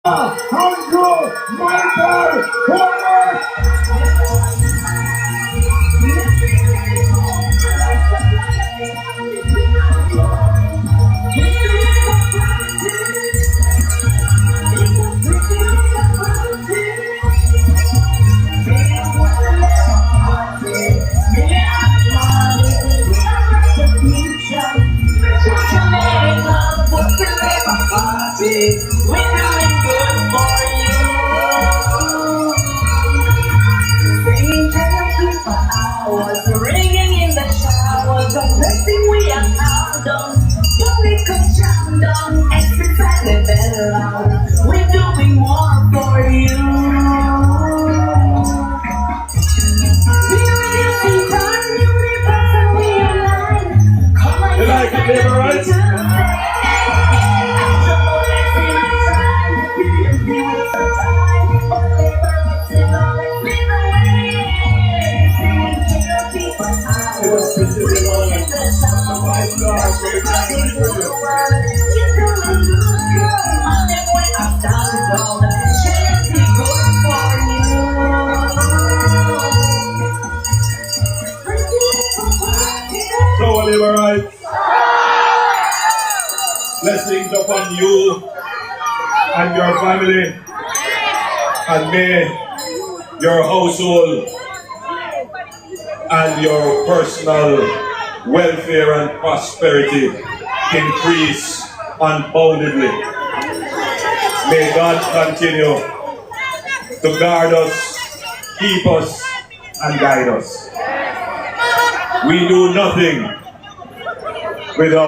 Uncle Michael Holness. We're doing good for you. Singing karaoke for hours, ringing in the showers, the blessing we are out on. Holy come down, exercise and better out. We're doing more for you. We're reducing crime, universe, and we align. Come on, You like it, neighbor, right? So, Oliver, right? Blessings upon you and your family, and may your household and your personal welfare and prosperity increase unboundedly. May God continue to guard us, keep us, and guide us. We do nothing without